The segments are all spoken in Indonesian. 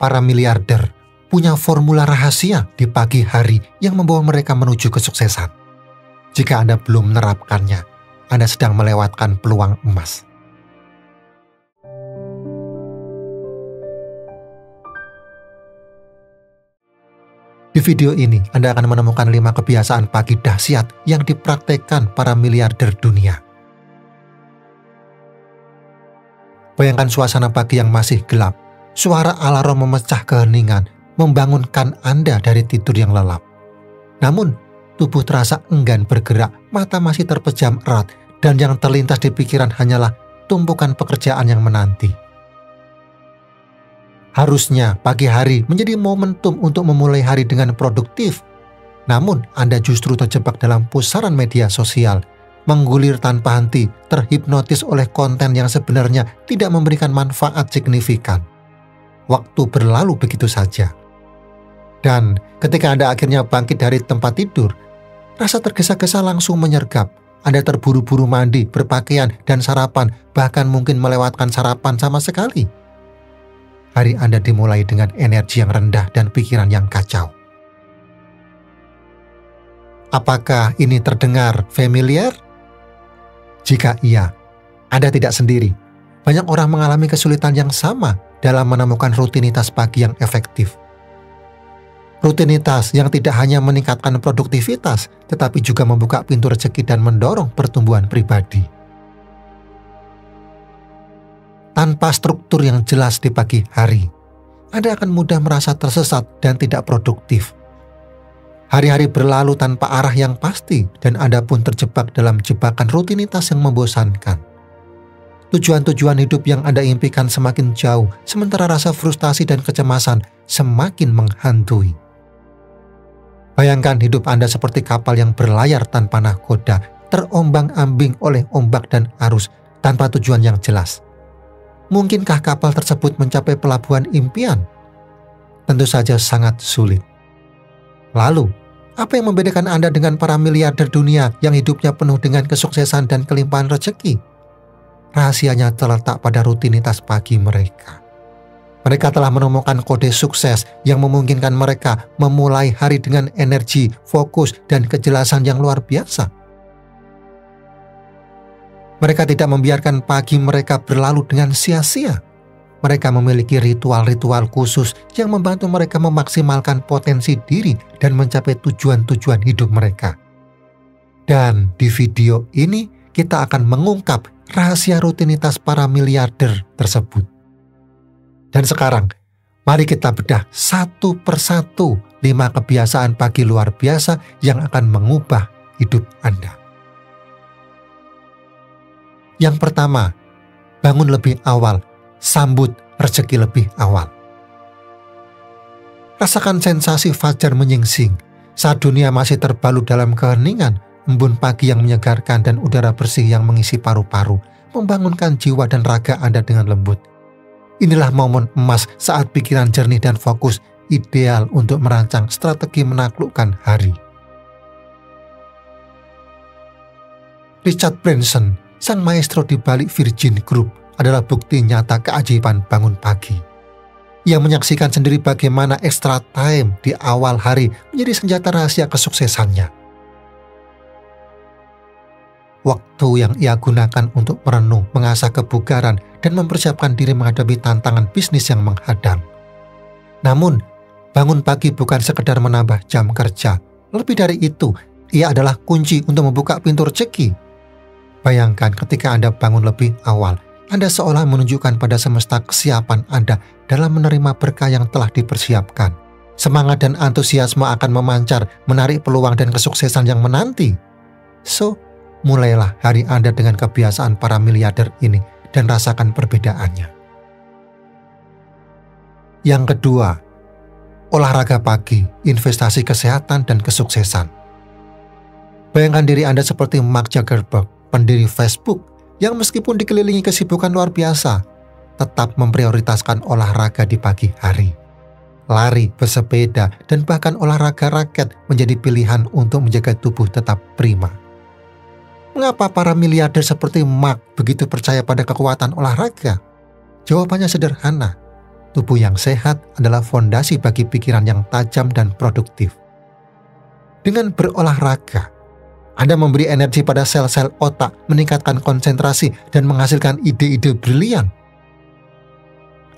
para miliarder punya formula rahasia di pagi hari yang membawa mereka menuju kesuksesan. Jika Anda belum menerapkannya, Anda sedang melewatkan peluang emas. Di video ini, Anda akan menemukan 5 kebiasaan pagi dahsyat yang dipraktekkan para miliarder dunia. Bayangkan suasana pagi yang masih gelap. Suara alarm memecah keheningan, membangunkan Anda dari tidur yang lelap. Namun, tubuh terasa enggan bergerak, mata masih terpejam erat, dan yang terlintas di pikiran hanyalah tumpukan pekerjaan yang menanti. Harusnya pagi hari menjadi momentum untuk memulai hari dengan produktif. Namun, Anda justru terjebak dalam pusaran media sosial, menggulir tanpa henti, terhipnotis oleh konten yang sebenarnya tidak memberikan manfaat signifikan. Waktu berlalu begitu saja. Dan ketika Anda akhirnya bangkit dari tempat tidur, rasa tergesa-gesa langsung menyergap. Anda terburu-buru mandi, berpakaian, dan sarapan, bahkan mungkin melewatkan sarapan sama sekali. Hari Anda dimulai dengan energi yang rendah dan pikiran yang kacau. Apakah ini terdengar familiar? Jika iya, Anda tidak sendiri. Banyak orang mengalami kesulitan yang sama dalam menemukan rutinitas pagi yang efektif. Rutinitas yang tidak hanya meningkatkan produktivitas, tetapi juga membuka pintu rezeki dan mendorong pertumbuhan pribadi. Tanpa struktur yang jelas di pagi hari, Anda akan mudah merasa tersesat dan tidak produktif. Hari-hari berlalu tanpa arah yang pasti dan Anda pun terjebak dalam jebakan rutinitas yang membosankan. Tujuan-tujuan hidup yang Anda impikan semakin jauh, sementara rasa frustasi dan kecemasan semakin menghantui. Bayangkan hidup Anda seperti kapal yang berlayar tanpa nahkoda, terombang-ambing oleh ombak dan arus tanpa tujuan yang jelas. Mungkinkah kapal tersebut mencapai pelabuhan impian? Tentu saja sangat sulit. Lalu, apa yang membedakan Anda dengan para miliarder dunia yang hidupnya penuh dengan kesuksesan dan kelimpahan rezeki? Rahasianya terletak pada rutinitas pagi mereka. Mereka telah menemukan kode sukses yang memungkinkan mereka memulai hari dengan energi, fokus, dan kejelasan yang luar biasa. Mereka tidak membiarkan pagi mereka berlalu dengan sia-sia. Mereka memiliki ritual-ritual khusus yang membantu mereka memaksimalkan potensi diri dan mencapai tujuan-tujuan hidup mereka. Dan di video ini kita akan mengungkap rahasia rutinitas para miliarder tersebut. Dan sekarang, mari kita bedah satu persatu 5 kebiasaan pagi luar biasa yang akan mengubah hidup Anda. Yang pertama, bangun lebih awal, sambut rezeki lebih awal. Rasakan sensasi fajar menyingsing. Saat dunia masih terbalut dalam keheningan, embun pagi yang menyegarkan dan udara bersih yang mengisi paru-paru, membangunkan jiwa dan raga Anda dengan lembut. Inilah momen emas saat pikiran jernih dan fokus, ideal untuk merancang strategi menaklukkan hari. Richard Branson, sang maestro di balik Virgin Group, adalah bukti nyata keajaiban bangun pagi. Ia menyaksikan sendiri bagaimana extra time di awal hari menjadi senjata rahasia kesuksesannya. Waktu yang ia gunakan untuk merenung, mengasah kebugaran, dan mempersiapkan diri menghadapi tantangan bisnis yang menghadang. Namun, bangun pagi bukan sekedar menambah jam kerja. Lebih dari itu, ia adalah kunci untuk membuka pintu rezeki. Bayangkan ketika Anda bangun lebih awal, Anda seolah menunjukkan pada semesta kesiapan Anda dalam menerima berkah yang telah dipersiapkan. Semangat dan antusiasme akan memancar, menarik peluang dan kesuksesan yang menanti. So, mulailah hari Anda dengan kebiasaan para miliarder ini dan rasakan perbedaannya. Yang kedua, olahraga pagi, investasi kesehatan dan kesuksesan. Bayangkan diri Anda seperti Mark Zuckerberg, pendiri Facebook, yang meskipun dikelilingi kesibukan luar biasa, tetap memprioritaskan olahraga di pagi hari. Lari, bersepeda, dan bahkan olahraga raket menjadi pilihan untuk menjaga tubuh tetap prima. Mengapa para miliarder seperti Mark begitu percaya pada kekuatan olahraga? Jawabannya sederhana. Tubuh yang sehat adalah fondasi bagi pikiran yang tajam dan produktif. Dengan berolahraga, Anda memberi energi pada sel-sel otak, meningkatkan konsentrasi, dan menghasilkan ide-ide brilian.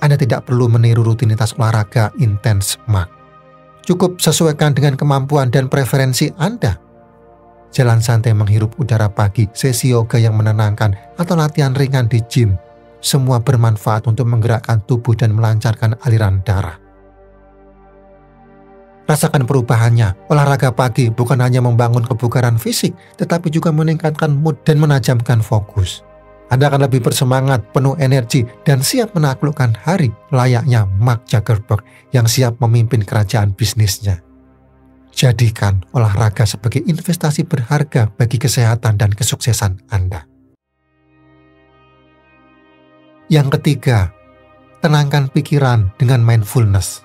Anda tidak perlu meniru rutinitas olahraga intens mak. Cukup sesuaikan dengan kemampuan dan preferensi Anda. Jalan santai menghirup udara pagi, sesi yoga yang menenangkan, atau latihan ringan di gym, semua bermanfaat untuk menggerakkan tubuh dan melancarkan aliran darah. Rasakan perubahannya. Olahraga pagi bukan hanya membangun kebugaran fisik, tetapi juga meningkatkan mood dan menajamkan fokus. Anda akan lebih bersemangat, penuh energi, dan siap menaklukkan hari layaknya Mark Zuckerberg yang siap memimpin kerajaan bisnisnya. Jadikan olahraga sebagai investasi berharga bagi kesehatan dan kesuksesan Anda. Yang ketiga, tenangkan pikiran dengan mindfulness.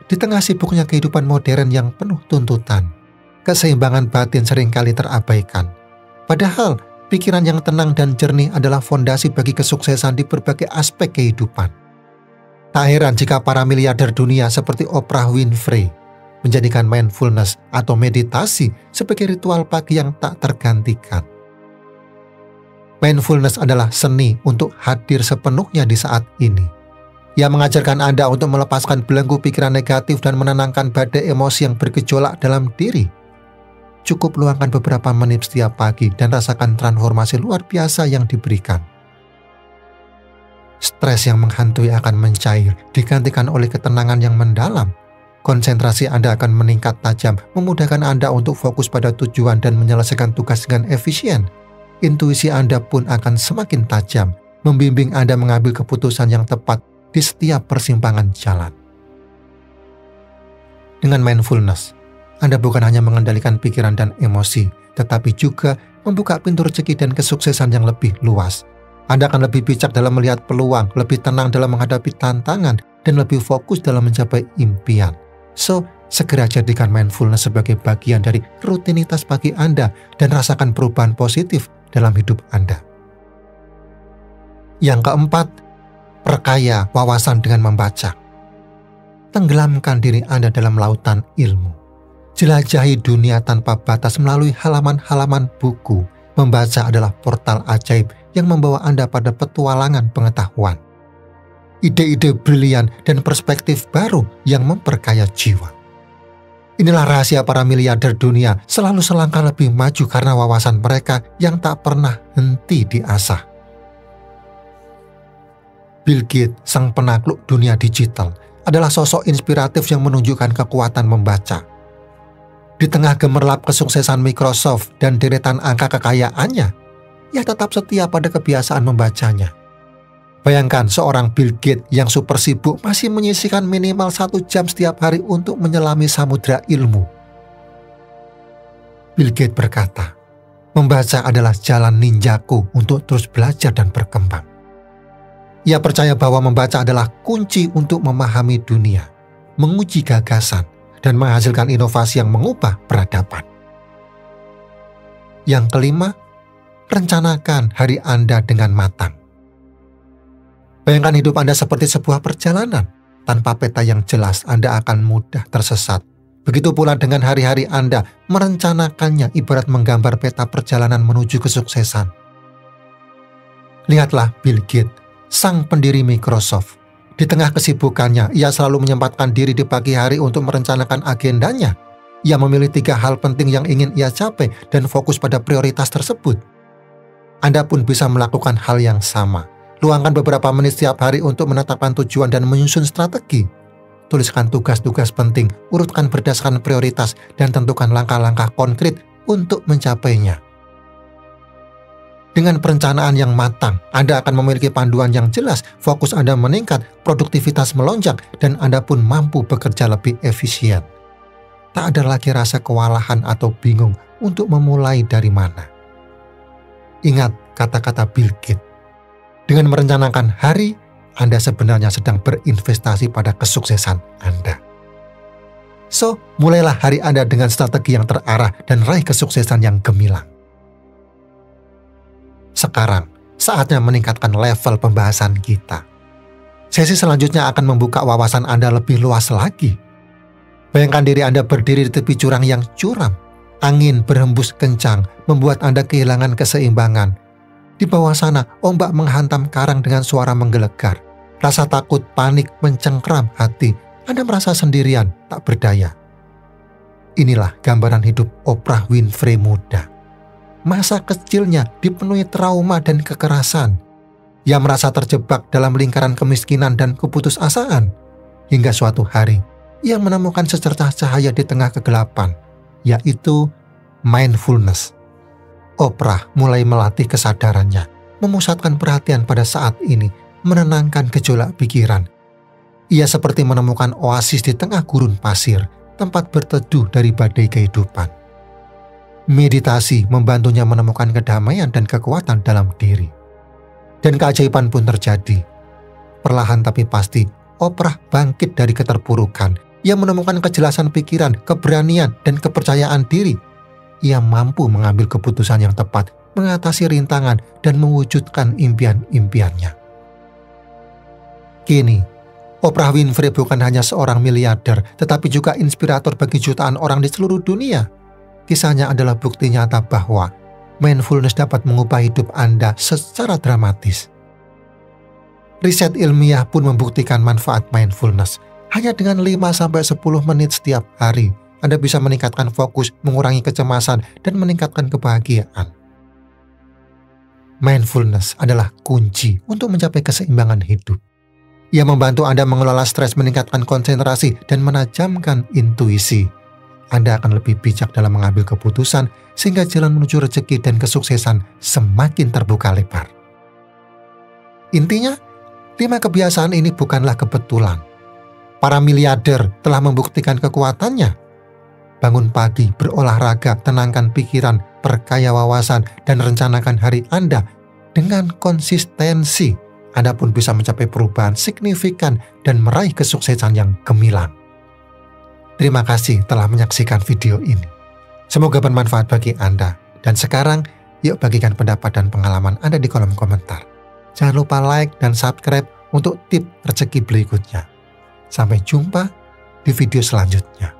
Di tengah sibuknya kehidupan modern yang penuh tuntutan, keseimbangan batin seringkali terabaikan. Padahal, pikiran yang tenang dan jernih adalah fondasi bagi kesuksesan di berbagai aspek kehidupan. Tak heran jika para miliarder dunia seperti Oprah Winfrey menjadikan mindfulness atau meditasi sebagai ritual pagi yang tak tergantikan. Mindfulness adalah seni untuk hadir sepenuhnya di saat ini. Ia mengajarkan Anda untuk melepaskan belenggu pikiran negatif dan menenangkan badai emosi yang bergejolak dalam diri. Cukup luangkan beberapa menit setiap pagi dan rasakan transformasi luar biasa yang diberikan. Stres yang menghantui akan mencair, digantikan oleh ketenangan yang mendalam. Konsentrasi Anda akan meningkat tajam, memudahkan Anda untuk fokus pada tujuan dan menyelesaikan tugas dengan efisien. Intuisi Anda pun akan semakin tajam, membimbing Anda mengambil keputusan yang tepat di setiap persimpangan jalan. Dengan mindfulness, Anda bukan hanya mengendalikan pikiran dan emosi, tetapi juga membuka pintu rezeki dan kesuksesan yang lebih luas. Anda akan lebih bijak dalam melihat peluang, lebih tenang dalam menghadapi tantangan, dan lebih fokus dalam mencapai impian. So, segera jadikan mindfulness sebagai bagian dari rutinitas pagi Anda dan rasakan perubahan positif dalam hidup Anda. Yang keempat, perkaya wawasan dengan membaca. Tenggelamkan diri Anda dalam lautan ilmu. Jelajahi dunia tanpa batas melalui halaman-halaman buku. Membaca adalah portal ajaib yang membawa Anda pada petualangan pengetahuan. Ide-ide brilian dan perspektif baru yang memperkaya jiwa. Inilah rahasia para miliarder dunia selalu selangkah lebih maju karena wawasan mereka yang tak pernah henti diasah. Bill Gates, sang penakluk dunia digital, adalah sosok inspiratif yang menunjukkan kekuatan membaca. Di tengah gemerlap kesuksesan Microsoft dan deretan angka kekayaannya, ia tetap setia pada kebiasaan membacanya. Bayangkan seorang Bill Gates yang super sibuk masih menyisihkan minimal 1 jam setiap hari untuk menyelami samudra ilmu. Bill Gates berkata, membaca adalah jalan ninjaku untuk terus belajar dan berkembang. Ia percaya bahwa membaca adalah kunci untuk memahami dunia, menguji gagasan, dan menghasilkan inovasi yang mengubah peradaban. Yang kelima, rencanakan hari Anda dengan matang. Bayangkan hidup Anda seperti sebuah perjalanan. Tanpa peta yang jelas, Anda akan mudah tersesat. Begitu pula dengan hari-hari Anda, merencanakannya ibarat menggambar peta perjalanan menuju kesuksesan. Lihatlah Bill Gates, sang pendiri Microsoft. Di tengah kesibukannya, ia selalu menyempatkan diri di pagi hari untuk merencanakan agendanya. Ia memilih 3 hal penting yang ingin ia capai dan fokus pada prioritas tersebut. Anda pun bisa melakukan hal yang sama. Luangkan beberapa menit setiap hari untuk menetapkan tujuan dan menyusun strategi. Tuliskan tugas-tugas penting, urutkan berdasarkan prioritas, dan tentukan langkah-langkah konkret untuk mencapainya. Dengan perencanaan yang matang, Anda akan memiliki panduan yang jelas, fokus Anda meningkat, produktivitas melonjak, dan Anda pun mampu bekerja lebih efisien. Tak ada lagi rasa kewalahan atau bingung untuk memulai dari mana. Ingat kata-kata Bill Gates. Dengan merencanakan hari, Anda sebenarnya sedang berinvestasi pada kesuksesan Anda. So, mulailah hari Anda dengan strategi yang terarah dan raih kesuksesan yang gemilang. Sekarang, saatnya meningkatkan level pembahasan kita. Sesi selanjutnya akan membuka wawasan Anda lebih luas lagi. Bayangkan diri Anda berdiri di tepi jurang yang curam. Angin berhembus kencang, membuat Anda kehilangan keseimbangan. Di bawah sana, ombak menghantam karang dengan suara menggelegar. Rasa takut, panik, mencengkram hati. Anda merasa sendirian, tak berdaya. Inilah gambaran hidup Oprah Winfrey muda. Masa kecilnya dipenuhi trauma dan kekerasan. Ia merasa terjebak dalam lingkaran kemiskinan dan keputusasaan. Hingga suatu hari, ia menemukan secercah cahaya di tengah kegelapan, yaitu mindfulness. Oprah mulai melatih kesadarannya, memusatkan perhatian pada saat ini, menenangkan gejolak pikiran. Ia seperti menemukan oasis di tengah gurun pasir, tempat berteduh dari badai kehidupan. Meditasi membantunya menemukan kedamaian dan kekuatan dalam diri. Dan keajaiban pun terjadi. Perlahan tapi pasti, Oprah bangkit dari keterpurukan. Ia menemukan kejelasan pikiran, keberanian, dan kepercayaan diri. Ia mampu mengambil keputusan yang tepat, mengatasi rintangan, dan mewujudkan impian-impiannya. Kini, Oprah Winfrey bukan hanya seorang miliarder, tetapi juga inspirator bagi jutaan orang di seluruh dunia. Kisahnya adalah bukti nyata bahwa mindfulness dapat mengubah hidup Anda secara dramatis. Riset ilmiah pun membuktikan manfaat mindfulness. Hanya dengan 5-10 menit setiap hari, Anda bisa meningkatkan fokus, mengurangi kecemasan, dan meningkatkan kebahagiaan. Mindfulness adalah kunci untuk mencapai keseimbangan hidup. Ia membantu Anda mengelola stres, meningkatkan konsentrasi, dan menajamkan intuisi. Anda akan lebih bijak dalam mengambil keputusan, sehingga jalan menuju rezeki dan kesuksesan semakin terbuka lebar. Intinya, 5 kebiasaan ini bukanlah kebetulan. Para miliarder telah membuktikan kekuatannya. Bangun pagi, berolahraga, tenangkan pikiran, perkaya wawasan, dan rencanakan hari Anda dengan konsistensi. Anda pun bisa mencapai perubahan signifikan dan meraih kesuksesan yang gemilang. Terima kasih telah menyaksikan video ini. Semoga bermanfaat bagi Anda. Dan sekarang, yuk bagikan pendapat dan pengalaman Anda di kolom komentar. Jangan lupa like dan subscribe untuk tip rezeki berikutnya. Sampai jumpa di video selanjutnya.